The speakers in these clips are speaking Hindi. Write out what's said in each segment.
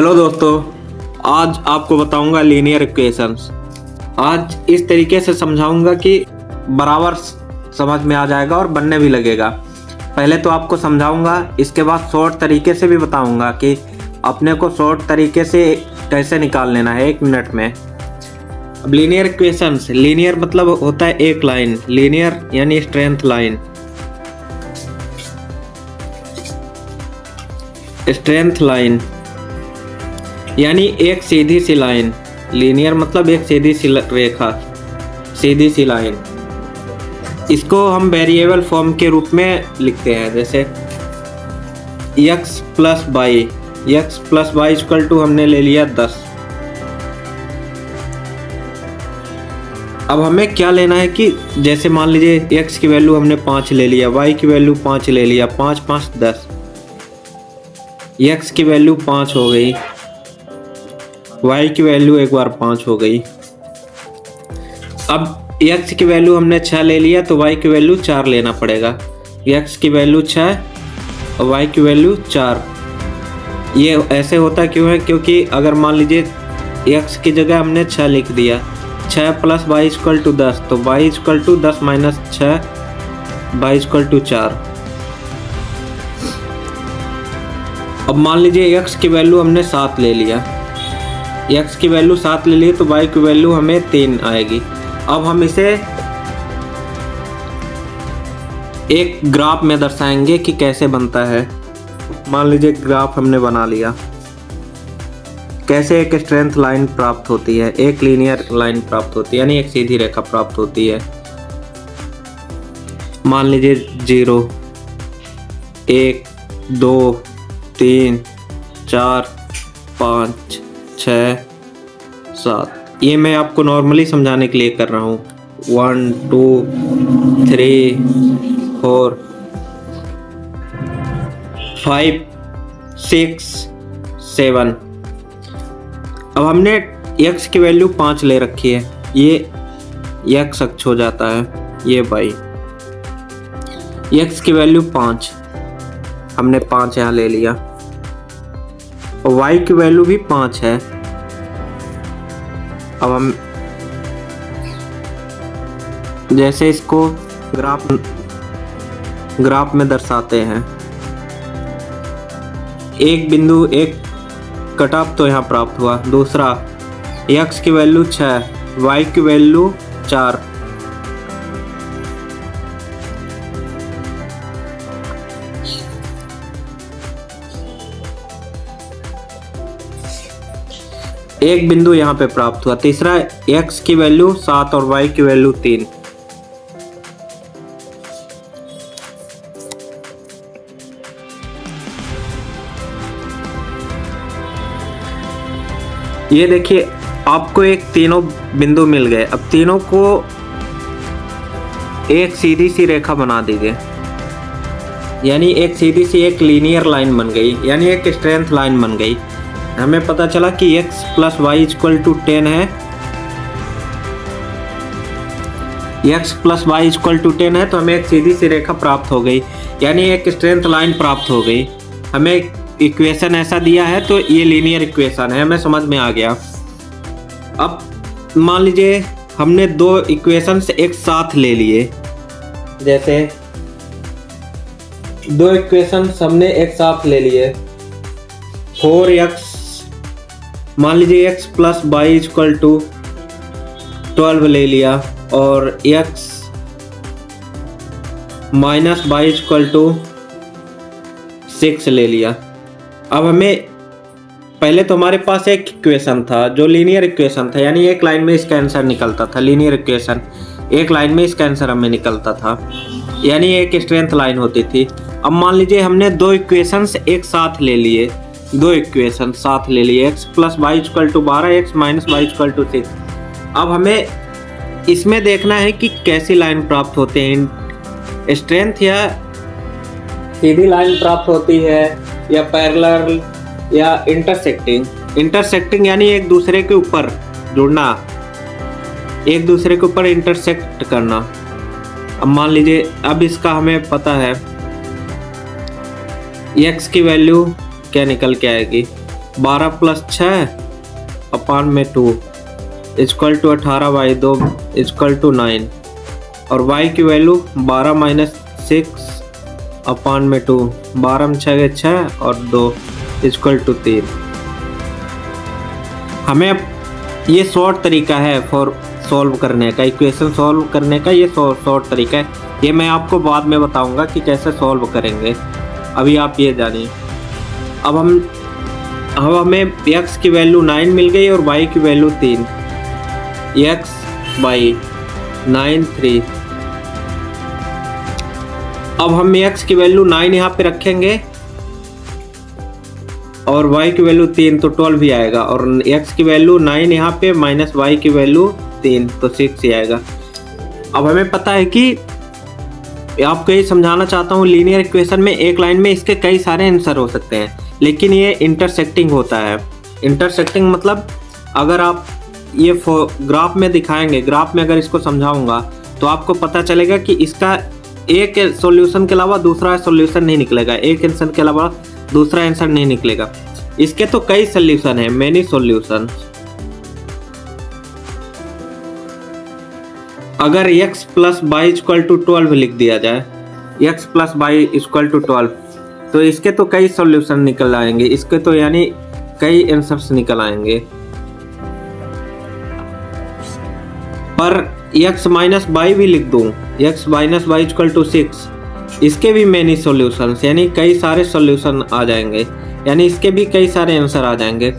हेलो दोस्तों, आज आपको बताऊंगा लीनियर इक्वेशंस। आज इस तरीके से समझाऊंगा कि बराबर समझ में आ जाएगा और बनने भी लगेगा। पहले तो आपको समझाऊंगा, इसके बाद शॉर्ट तरीके से भी बताऊंगा कि अपने को शॉर्ट तरीके से कैसे निकाल लेना है 1 मिनट में। अब लीनियर इक्वेशंस, लीनियर मतलब होता है एक लाइन, लीनियर यानी स्ट्रेंथ लाइन। स्ट्रेंथ लाइन यानी एक सीधी सी लाइन। लीनियर मतलब एक सीधी सी रेखा, सीधी सी लाइन। इसको हम वेरिएबल फॉर्म के रूप में लिखते हैं, जैसे x plus y, x plus y equal to हमने ले लिया 10। अब हमें क्या लेना है कि जैसे मान लीजिए x की वैल्यू हमने 5 ले लिया, y की वैल्यू 5 ले लिया, 5 5 10, x की वैल्यू 5 हो गई, y की वैल्यू एक बार 5 हो गई। अब x की वैल्यू हमने 6 ले लिया तो y की वैल्यू 4 लेना पड़ेगा। x की वैल्यू 6 और y की वैल्यू 4। ये ऐसे होता क्यों है? क्योंकि अगर मान लीजिए x की जगह हमने 6 लिख दिया, 6 प्लस y इक्वल टू 10, तो y equal to 10 minus 6, y equal to 4। अब मान लीजिए x की वैल्यू हमने 7 ले लिया, x की वैल्यू 7 ले ली तो y की वैल्यू हमें 3 आएगी। अब हम इसे एक ग्राफ में दर्शाएंगे कि कैसे बनता है। मान लीजिए ग्राफ हमने बना लिया, कैसे एक स्ट्रेंथ लाइन प्राप्त होती है, एक लीनियर लाइन प्राप्त होती है, यानी एक सीधी रेखा प्राप्त होती है। मान लीजिए 0 1 2 3 4 5 6 7। ये मैं आपको नॉर्मली समझाने के लिए कर रहा हूँ। 1 2 3 4 5 6 7। अब हमने x की वैल्यू 5 ले रखी है, ये x अक्ष हो जाता है, ये y। x की वैल्यू 5, हमने 5 यहाँ ले लिया, और y की वैल्यू भी 5 है। अब हम जैसे इसको ग्राफ में दर्शाते हैं, एक बिंदु, एक कट ऑफ तो यहाँ प्राप्त हुआ। दूसरा x की वैल्यू 6, y की वैल्यू 4। एक बिंदु यहाँ पे प्राप्त हुआ। तीसरा x की वैल्यू 7 और y की वैल्यू 3। ये देखिए आपको एक तीनों बिंदु मिल गए। अब तीनों को एक सीधी सी रेखा बना दीजिए, यानी एक सीधी सी एक लीनियर लाइन बन गई, यानी एक स्ट्रेंथ लाइन बन गई। हमें पता चला कि x plus y equal to 10 है, x plus y equal to 10 है, तो हमें एक सीधी सी रेखा प्राप्त हो गई, यानी एक स्ट्रेंथ लाइन प्राप्त हो गई। हमें इक्वेशन ऐसा दिया है तो ये लीनियर इक्वेशन है, हमें समझ में आ गया। अब मान लीजिए हमने 2 इक्वेशंस एक साथ ले लिए, जैसे 2 इक्वेशंस हमने एक साथ ले लिए। 4x, मान लीजिए x plus y equal to 12 ले लिया, और x minus y equal to 6 ले लिया। अब हमें पहले तो हमारे पास एक इक्वेशन था जो लीनियर इक्वेशन था, यानी एक लाइन में इसका आंसर निकलता था। लीनियर इक्वेशन एक लाइन में इसका आंसर हमें निकलता था, यानी एक स्ट्रेंथ लाइन होती थी। अब मान लीजिए हमने 2 इक्वेशंस एक साथ ले लिए, 2 इक्वेशन साथ ले लिए, x plus y equal to 12, x minus y equal to 6। अब हमें इसमें देखना है कि कैसी लाइन प्राप्त होते हैं, स्ट्रेंथ या सीधी लाइन प्राप्त होती है, या पैरेलल, या इंटरसेक्टिंग। इंटरसेक्टिंग यानी एक दूसरे के ऊपर जुड़ना, एक दूसरे के ऊपर इंटरसेक्ट करना। अब मान लीजिए अब इसका हमें पता है x की वैल्यू क्या निकल के आएगी, 12 + 6 अपान में 2 इक्वल टू 18/2 इक्वल टू 9 और y की वैल्यू 12 - 6 अपान में 2 12 में 6 6 और 2 इक्वल टू 3। हमें ये शॉर्ट तरीका है फॉर सॉल्व करने का, इक्वेशन सॉल्व करने का ये शॉर्ट तरीका है। ये मैं आपको बाद में बताऊंगा कि कैसे सॉल्व करेंगे, अभी आप ये जानिए। अब हमें x की वैल्यू 9 मिल गई और y की वैल्यू 3, x बाई 9 3। अब हम x की वैल्यू 9 यहाँ पे रखेंगे और y की वैल्यू 3 तो 12 भी आएगा, और x की वैल्यू 9 यहाँ पे माइनस y की वैल्यू 3 तो 6 ही आएगा। अब हमें पता है कि आपको ये समझाना चाहता हूँ, लीनियर इक्वेशन में एक लाइन में इसके कई सारे आंसर हो सकते हैं, लेकिन ये इंटरसेक्टिंग होता है। इंटरसेक्टिंग मतलब अगर आप ये ग्राफ में दिखाएंगे, ग्राफ में अगर इसको समझाऊंगा तो आपको पता चलेगा कि इसका एक सॉल्यूशन के अलावा दूसरा सॉल्यूशन नहीं निकलेगा, एक आंसर के अलावा दूसरा आंसर नहीं निकलेगा। इसके तो कई सॉल्यूशन है, मेनी सॉल्यूशन। अगर x + y = 12 लिख दिया जाए, x + y = 12, तो इसके तो कई सॉल्यूशन निकल आएंगे, इसके तो यानी कई आंसर्स निकल आएंगे। पर x - y भी लिख दूं, x - y = 6, इसके भी मेनी सॉल्यूशंस यानी कई सारे सॉल्यूशन आ जाएंगे, यानी इसके भी कई सारे आंसर आ जाएंगे।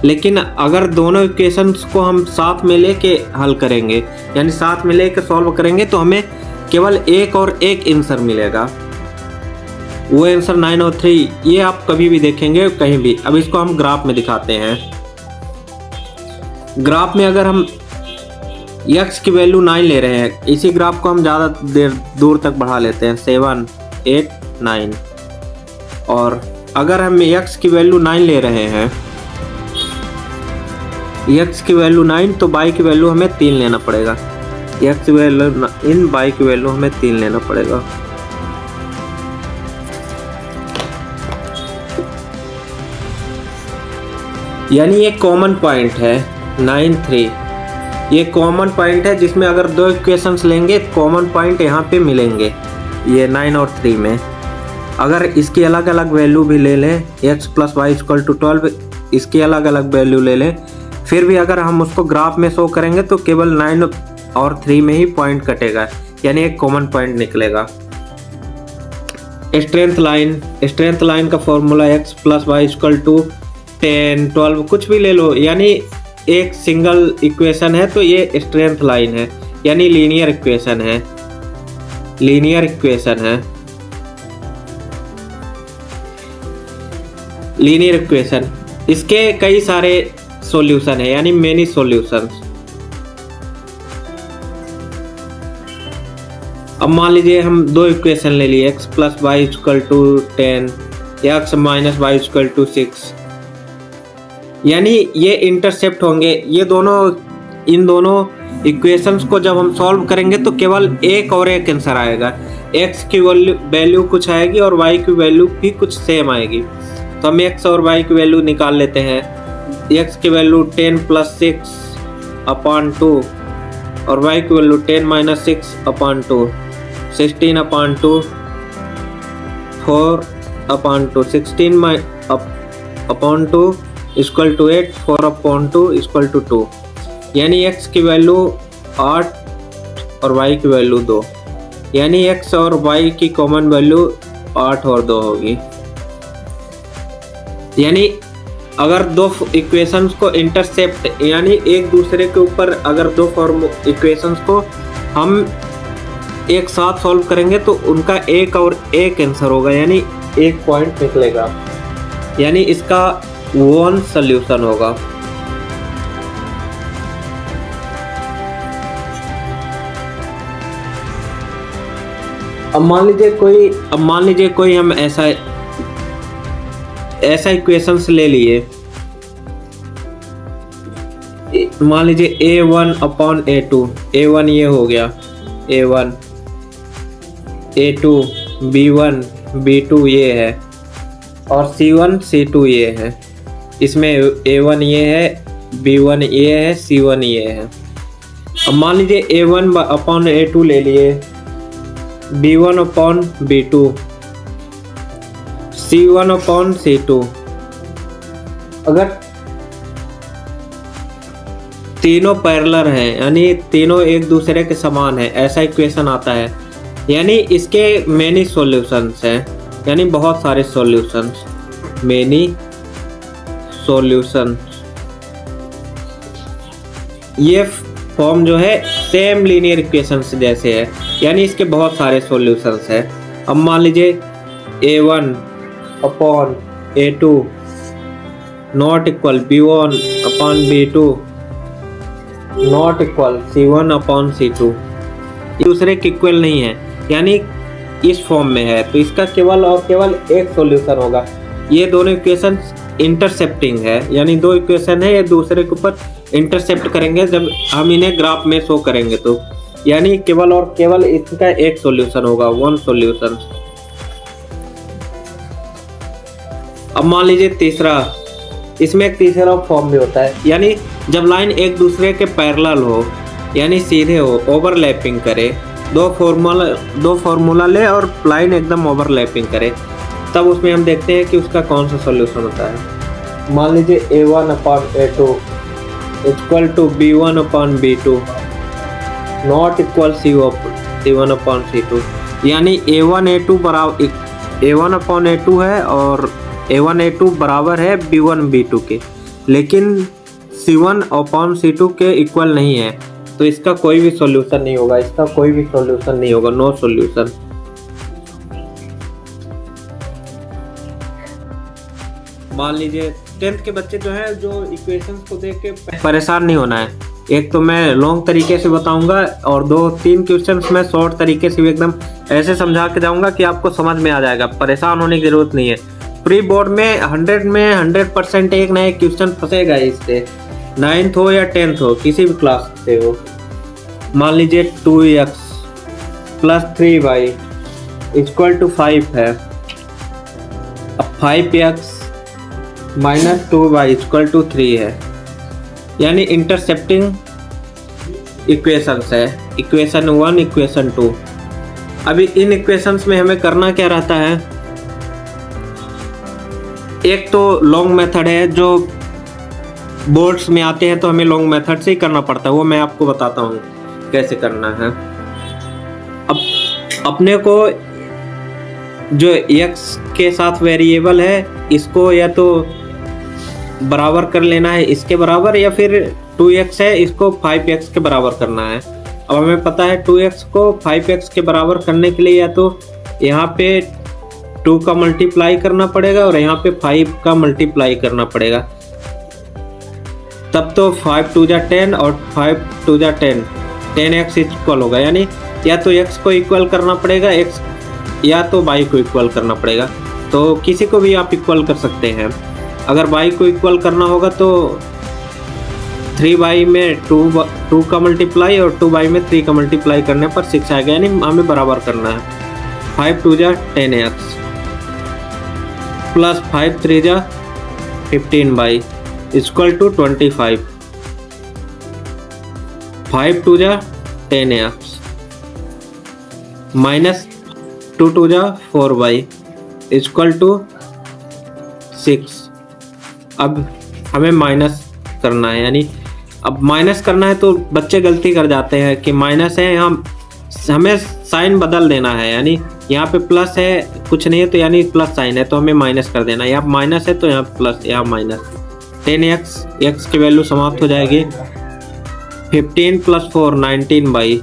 लेकिन अगर दोनों इक्वेशंस को हम साथ में लेके हल करेंगे, यानी साथ में लेके सॉल्व करेंगे, तो हमें केवल एक और एक आंसर मिलेगा, वो आंसर 9 और 3। ये आप कभी भी देखेंगे कहीं भी। अब इसको हम ग्राफ में दिखाते हैं। ग्राफ में अगर हम x की वैल्यू 9 ले रहे हैं, इसी ग्राफ को हम ज़्यादा देर दूर तक बढ़ा लेते हैं, 7 8 9, और अगर हम x की वैल्यू 9 ले रहे हैं, x की वैल्यू 9, तो y की वैल्यू हमें 3 लेना पड़ेगा। x की वैल्यू इन y की वैल्यू हमें 3 लेना पड़ेगा। यानी ये कॉमन पॉइंट है 9 3, ये कॉमन पॉइंट है जिसमें अगर दो इक्वेशंस लेंगे कॉमन पॉइंट यहाँ पे मिलेंगे, ये 9 और 3 में। अगर इसकी अलग अलग वैल्यू भी ले लें, x + y = 12, इसकी अलग अलग वैल्यू ले लें, फिर भी अगर हम उसको ग्राफ में शो करेंगे तो केवल 9 और 3 में ही पॉइंट कटेगा, यानी एक कॉमन पॉइंट निकलेगा। स्ट्रेंथ लाइन का फॉर्मूला x + y = 10 12 कुछ भी ले लो, यानी एक सिंगल इक्वेशन है तो ये स्ट्रेंथ लाइन है, यानी लीनियर इक्वेशन है, लीनियर इक्वेशन। इसके कई सारे सॉल्यूशन है, यानी मेनी सॉल्यूशंस। अब मान लीजिए हम दो इक्वेशन ले लिए, x + y = 10, x - y = 6, यानी ये इंटरसेप्ट होंगे। ये दोनों, इन दोनों इक्वेशंस को जब हम सॉल्व करेंगे तो केवल एक और एक आंसर आएगा, x की वैल्यू कुछ आएगी और y की वैल्यू भी कुछ सेम आएगी। तो हम x और y की वैल्यू निकाल लेते हैं। x की वैल्यू 10 + 6 अपान 2 और y की value 10 - 6 upon 2, 16 upon 2, 4 upon 2, 16 upon 2 इक्वल टू 8, 4 अपान 2 इक्वल टू 2, यानी x की वैल्यू 8 और y की वैल्यू 2, यानी x और y की कॉमन वैल्यू 8 और 2 होगी। यानी अगर दो इक्वेशंस को इंटरसेप्ट, यानी एक दूसरे के ऊपर अगर दो इक्वेशंस को हम एक साथ सॉल्व करेंगे तो उनका एक और एक आंसर होगा, यानी एक पॉइंट निकलेगा, यानी इसका वन सॉल्यूशन होगा। अब मान लीजिए कोई हम ऐसा इक्वेशंस ले लिए, मान लीजिए a1 अपान a2, a1 ये हो गया a1, a2 b1 b2 ये है और c1 c2 ये है। इसमें A1 ये है, B1 ये है, C1 ये है। अब मान लीजिए A1 अपॉन A2 ले लिए, B1 upon B2, C1 upon C2। अगर तीनों पैरेलल हैं यानी तीनों एक दूसरे के समान है, ऐसा इक्वेशन आता है, यानी इसके मेनी सॉल्यूशंस हैं, यानी बहुत सारे सॉल्यूशंस, मेनी सॉल्यूशंस। ये फॉर्म जो है सेम लीनियर इक्वेशंस जैसे है, यानी इसके बहुत सारे सॉल्यूशंस है। अब मान लीजिए A1 upon A2 not equal B1 upon B2 not equal C1 upon C2, दूसरे के इक्वल नहीं है, यानी इस फॉर्म में है, तो इसका केवल और केवल एक सॉल्यूशन होगा। ये दोनों इक्वेशन इंटरसेप्टिंग है, यानी दो इक्वेशन है, ये दूसरे के ऊपर इंटरसेप्ट करेंगे जब हम इन्हें ग्राफ में शो करेंगे, तो यानी केवल और केवल इसका एक सॉल्यूशन होगा, वन सॉल्यूशन। अब मान लीजिए तीसरा, इसमें एक तीसरा फॉर्म भी होता है, यानी जब लाइन एक दूसरे के पैरेलल हो, यानी सीधे हो, ओवरलैपिंग करे, दो फॉर्मूला ले और लाइन एकदम ओवरलैपिंग करे, तब उसमें हम देखते हैं कि उसका कौन सा सॉल्यूशन होता है। मान लीजिए A1 upon A2 equal to B1 upon B2 not equal C1 upon C2, यानी A1 अपॉन A2 है और A1 A2 बराबर है B1 B2 के, लेकिन C1 अपॉन C2 के इक्वल नहीं है, तो इसका कोई भी सॉल्यूशन नहीं होगा, इसका कोई भी सॉल्यूशन नहीं होगा, नो सॉल्यूशन। मान लीजिए 10th के बच्चे जो हैं, जो इक्वेशंस को देख के परेशान नहीं होना है। एक तो मैं लॉन्ग तरीके से बताऊंगा और 2-3 क्वेश्चंस मैं शॉर्ट तरीके से भी एकदम ऐसे समझा के जाऊंगा कि आपको समझ में आ जाएगा, परेशान होने की जरूरत नहीं है। प्री बोर्ड में 100% एक ना एक क्वेश्चन फंसेगा इससे, 9th हो या 10th हो, किसी भी क्लास से हो। मान लीजिए 2x plus 3y equal to 5 है। अब 5x minus 2y equal to 3 है, यानी इंटरसेप्टिंग इक्वेशंस है, इक्वेशन 1 इक्वेशन 2। अभी इन इक्वेशंस में हमें करना क्या रहता है, एक तो लॉन्ग मेथड है, जो बोर्ड्स में आते हैं तो हमें लॉन्ग मेथड से ही करना पड़ता है, वो मैं आपको बताता हूँ कैसे करना है। अब अपने को जो x के साथ वेरिएबल है, इसको या तो बराबर कर लेना है इसके बराबर, या फिर 2x है, इसको 5x के बराबर करना है। अब हमें पता है 2x को 5x के बराबर करने के लिए या तो यहाँ पे 2 का मल्टीप्लाई करना पड़ेगा और यहाँ पे 5 का मल्टीप्लाई करना पड़ेगा, तब तो 5 2 जा 10 और 5 2 जा 10, 10x इक्वल होगा, यानी या तो x को इक्वल करना पड़ेगा, x या तो y को इक्वल करना पड़ेगा। तो किसी को भी आप इक्वल कर सकते हैं। अगर y को इक्वल करना होगा तो 3y में 2 का मल्टीप्लाई और 2y में 3 का मल्टीप्लाई करने पर 6 आएगा, यानी हमें बराबर करना है। 5 2 जा 10x प्लस 5 3 जा 15y इक्वल टू 25। 5 2 जा 10x माइनस 2 2 जा 4y इक्वल टू 6। अब हमें माइनस करना है, यानी अब माइनस करना है तो बच्चे गलती कर जाते हैं कि माइनस है, हमें साइन बदल देना है, यानी यहाँ पे प्लस है कुछ नहीं है तो यानी प्लस साइन है तो हमें माइनस कर देना है, यहाँ माइनस है तो यहाँ प्लस, यहाँ माइनस। 10x x की वैल्यू समाप्त हो जाएगी। 15 प्लस 4 19y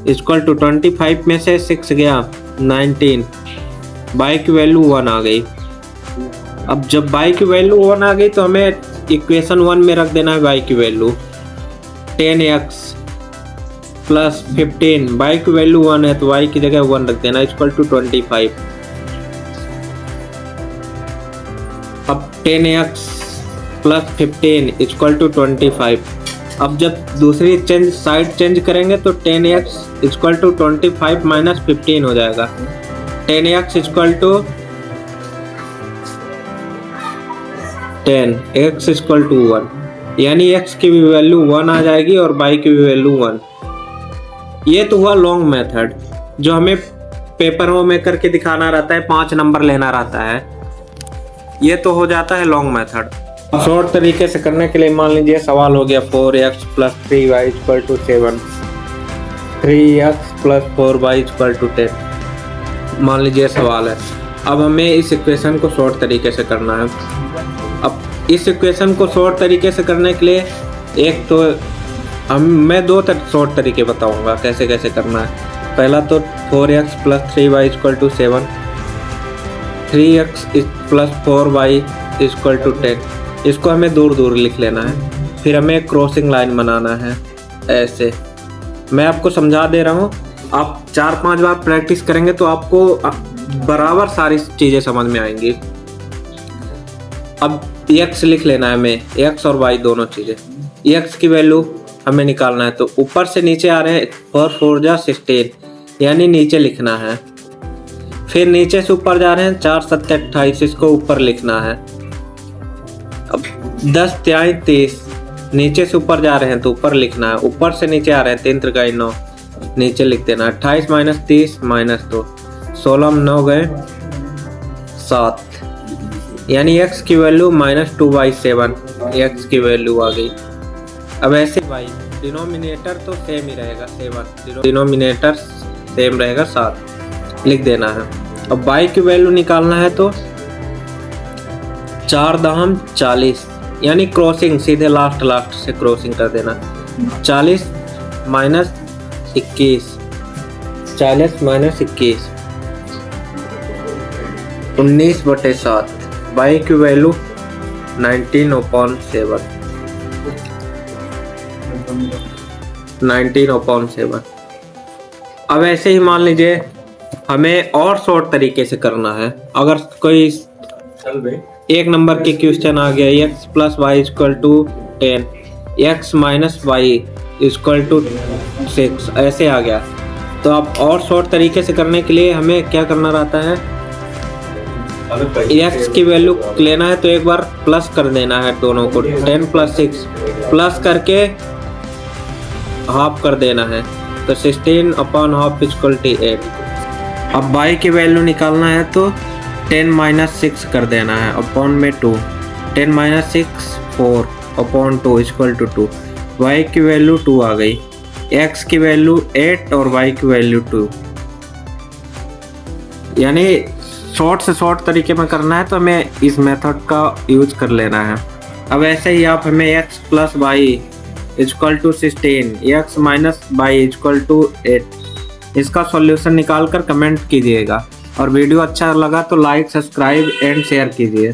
इक्वल टू 25 में से 6 गया 19, y की वैल्यू 1 आ गई। अब जब y की वैल्यू 1 आ गई तो हमें इक्वेशन 1 में रख देना है y की वैल्यू 10x प्लस 15, y की वैल्यू 1 है तो y की जगह 1 रख देना इक्वल टू 25। अब 10x प्लस 15 इक्वल टू 25। अब जब दूसरी साइड चेंज करेंगे तो 10x इक्वल टू 25 माइनस 15 हो जाएगा। 10x equal to 10 x equal to 1, यानी x की भी वैल्यू 1 आ जाएगी और y की भी वैल्यू 1। ये तो हुआ लॉन्ग मेथड जो हमें पेपरों में करके दिखाना रहता है, 5 नंबर लेना रहता है। ये तो हो जाता है लॉन्ग मेथड। शॉर्ट तरीके से करने के लिए मान लीजिए सवाल हो गया 4x + 3y equal to 7, 3x + 4y equal to 10, मान लीजिए सवाल है। अब हमें इस इक्वेशन को शॉर्ट तरीके से करना है। अब इस इक्वेशन को शॉर्ट तरीके से करने के लिए एक तो मैं 2 शॉर्ट तरीके बताऊंगा कैसे कैसे करना है। पहला तो 4x + 3y equal to 7, 3x + 4y equal to 10। इसको हमें दूर दूर लिख लेना है, फिर हमें क्रॉसिंग लाइन बनाना है ऐसे। मैं आपको समझा दे रहा हूँ, आप 4-5 बार प्रैक्टिस करेंगे तो आपको बराबर सारी चीज़ें समझ में आएंगी। अब x लिख लेना है हमें, x और y दोनों चीज़ें। x की वैल्यू हमें निकालना है, तो ऊपर से नीचे आ रहे हैं 4 4 जा 16, यानी नीचे लिखना है। फिर नीचे से ऊपर जा रहे हैं 4 7 28, इसको ऊपर लिखना है। अब 10 3 30, नीचे से ऊपर जा रहे हैं तो ऊपर लिखना है। ऊपर से नीचे आ रहे हैं 3 3 9, नीचे लिख देना। 28 - 30 - 2, 16 में 9 गए 7, यानी x की वैल्यू -2/7, x की वैल्यू आ गई। अब ऐसे y डिनोमिनेटर तो सेम ही रहेगा 7, डिनोमिनेटर सेम रहेगा 7, लिख देना है। अब y की वैल्यू निकालना है तो 4 दाम 40, यानी क्रॉसिंग सीधे लास्ट से क्रॉसिंग कर देना। 40 - 21, 40 - 21, 19/7, y की वैल्यू 19/7, 19/7। अब ऐसे ही मान लीजिए हमें और शॉर्ट तरीके से करना है। अगर कोई एक नंबर के क्वेश्चन आ गया x + y equal to 10, x - y equal to 6, ऐसे आ गया, तो आप और शॉर्ट तरीके से करने के लिए हमें क्या करना रहता है, x की वैल्यू लेना है तो एक बार प्लस कर देना है दोनों को। 10 + 6 प्लस करके हाफ कर देना है, तो 16/2 इक्वल टू 8। अब y की वैल्यू निकालना है तो 10 - 6 कर देना है, अपॉन में 2, 10 - 6 4/2 इक्वल टू 2। y की वैल्यू 2 आ गई, x की वैल्यू 8 और y की वैल्यू 2। यानी शॉर्ट से शॉर्ट तरीके में करना है तो हमें इस मेथड का यूज कर लेना है। अब ऐसे ही आप हमें x + y equal to 16, x - y equal to 8, इसका सॉल्यूशन निकाल कर कमेंट कीजिएगा। और वीडियो अच्छा लगा तो लाइक, सब्सक्राइब एंड शेयर कीजिए।